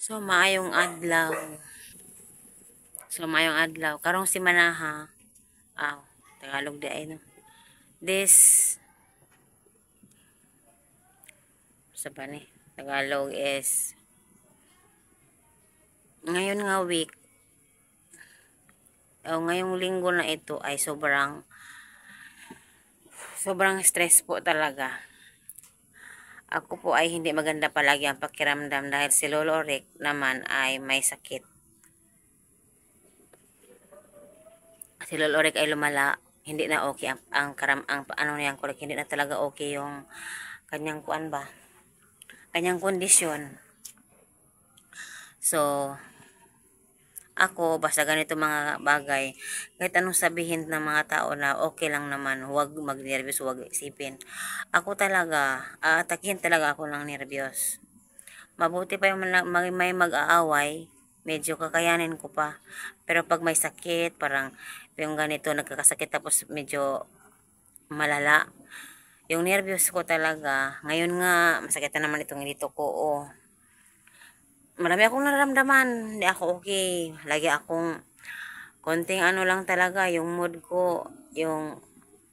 So, maayong adlaw. Maayong adlaw. Karong si Manaha. Tagalog di ay no. This, sa ba ni? Tagalog is, ngayon nga week, ngayong linggo na ito ay sobrang stress po talaga. Ako po ay hindi maganda palagi ang pakiramdam dahil si Lolo Rick naman ay may sakit. Si Lolo Rick ay lumala, hindi na okay hindi na talaga okay yung kanyang kanyang kondisyon. So, ako, basta ganito mga bagay, kahit anong sabihin ng mga tao na okay lang naman, huwag mag-nervous, huwag isipin. Ako talaga, aatakihin talaga ako ng nervyos. Mabuti pa yung may mag-aaway, medyo kakayanin ko pa. Pero pag may sakit, parang yung ganito, nagkakasakit tapos medyo malala. Yung nervyos ko talaga, ngayon nga, masakit na naman itong dito ko, marami akong nararamdaman, hindi ako okay. Lagi akong konting lang talaga, yung mood ko, yung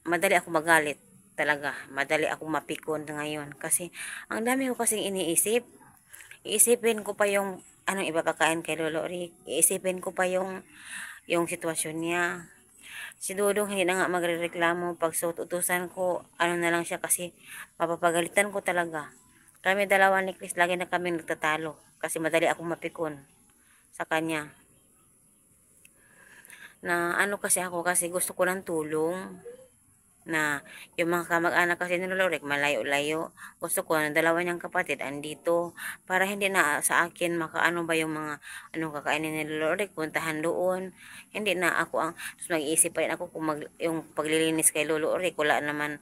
madali ako magalit talaga. Madali ako mapikon ngayon. Kasi, ang dami ko kasing iniisip. Iisipin ko pa yung anong ipapakain kay Lolo Rick. Iisipin ko pa yung sitwasyon niya. Si Dudong hindi na nga magrereklamo. Pag utusan ko, na lang siya kasi mapapagalitan ko talaga. Kami dalawa ni Chris, lagi na kami nagtatalo. Kasi madali akong mapikon sa kanya. Na kasi ako kasi gusto ko ng tulong. Na yung mga kamag-anak kasi ni Lorek malayo-layo. Gusto ko ng dalawa niyang kapatid andito para hindi na sa akin makaano ba yung mga kakainin ni Lorek, puntahan doon. Hindi na ako tapos mag-iisip pa rin ako kung yung paglilinis kay Lolo Orek, wala naman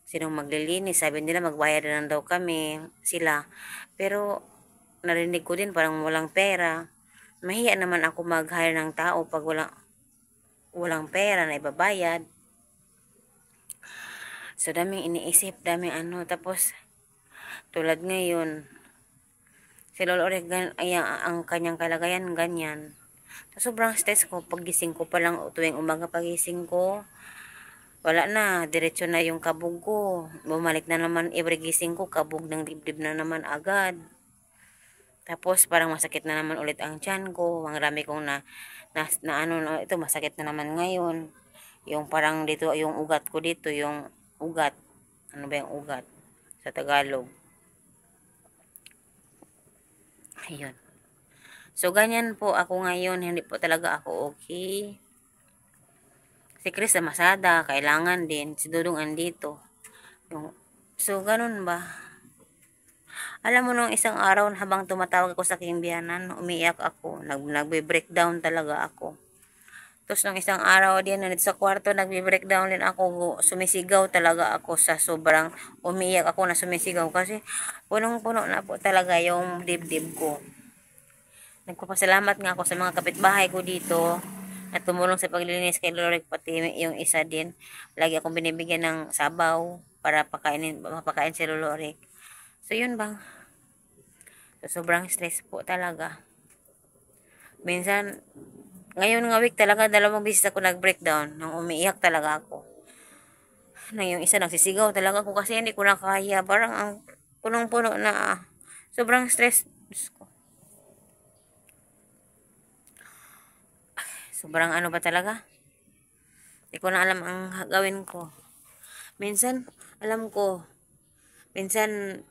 sinong maglilinis. Sabi nila magbayad na lang daw kami sila. Pero narinig ko din parang walang pera. Mahiya naman ako mag-hire ng tao pag walang pera na ibabayad. So, daming iniisip, daming Tapos, tulad ngayon, si Lolo Oreg, ang kanyang kalagayan, ganyan. So, sobrang stress ko. Paggising ko pa lang, tuwing umaga pagising ko, wala na, diretso na yung kabog ko. Bumalik na naman, every gising ko, kabog ng dibdib na naman agad. Tapos, parang masakit na naman ulit ang tiyan ko. Ang rami kong ito, masakit na naman ngayon. Yung parang dito, yung ugat ko dito, yung ugat. Ano ba yung ugat? Sa Tagalog. Ayun. So, ganyan po ako ngayon. Hindi po talaga ako okay. Si Chris na masada, kailangan din. Si Dudong andito. So, ganun ba? Alam mo, nung isang araw, habang tumatawag ako sa aking biyanan, umiiyak ako. Nagbe-breakdown talaga ako. Tapos nung isang araw din, sa kwarto, nagbe-breakdown din ako. Sumisigaw talaga ako sa sobrang umiiyak ako na sumisigaw. Kasi punong-puno na po talaga yung dibdib ko. Nagpapasalamat nga ako sa mga kapitbahay ko dito na tumulong sa paglilinis kay Lorek, pati yung isa din. Lagi akong binibigyan ng sabaw para mapakain si Lorek. So, yun bang. So, sobrang stress po talaga. Minsan, ngayon nga week talaga, 2 beses ako nag-breakdown nang umiiyak talaga ako. Na yung isa nagsisigaw talaga ako kasi hindi ko na kaya. Parang ang punong-puno na sobrang stress. Sobrang ba talaga? Hindi ko na alam ang gawin ko. Minsan, alam ko, minsan,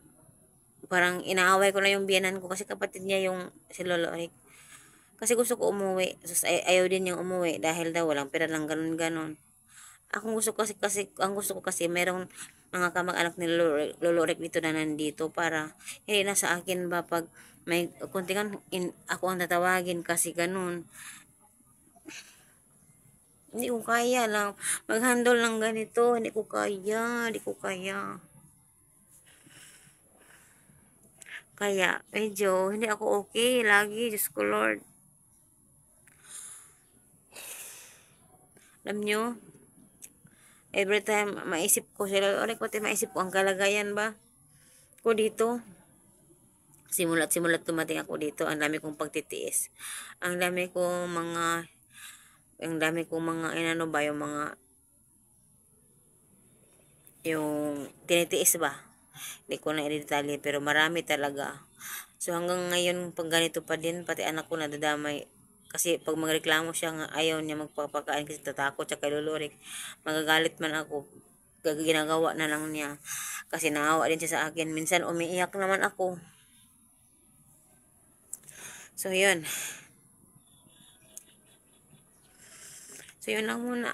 parang inaaway ko na yung biyanan ko kasi kapatid niya yung si Lolo Rick. Kasi gusto ko umuwi. So, ayaw din niyang umuwi dahil daw walang pera lang ganun-ganun. Ang gusto ko kasi merong mga kamag-anak ni Lolo Rick dito na nandito para hindi na sa akin ba pag may kuntingan ako ang tatawagin kasi ganun. Hindi ko kaya lang mag-handle ng ganito. Hindi ko kaya. Kaya, medyo, hindi ako okay. Lagi, Diyos ko Lord. Alam nyo, every time, maisip ko sila, pati maisip ko ang kalagayan ba ko dito. Simula't dumating ako dito, ang dami kong pagtitiis. Ang dami kong mga, inano ba, yung tinitiis ba? Hindi ko na i-detalye, pero marami talaga. So, hanggang ngayon, pag ganito pa din, pati anak ko nadadamay. Kasi, pag magreklamo siya nga, ayaw niya magpapakain kasi tatakot siya kay Lulurik. Magagalit man ako, ginagawa na lang niya. Kasi naawa din siya sa akin. Minsan, umiiyak naman ako. So, yun. So, yun lang muna.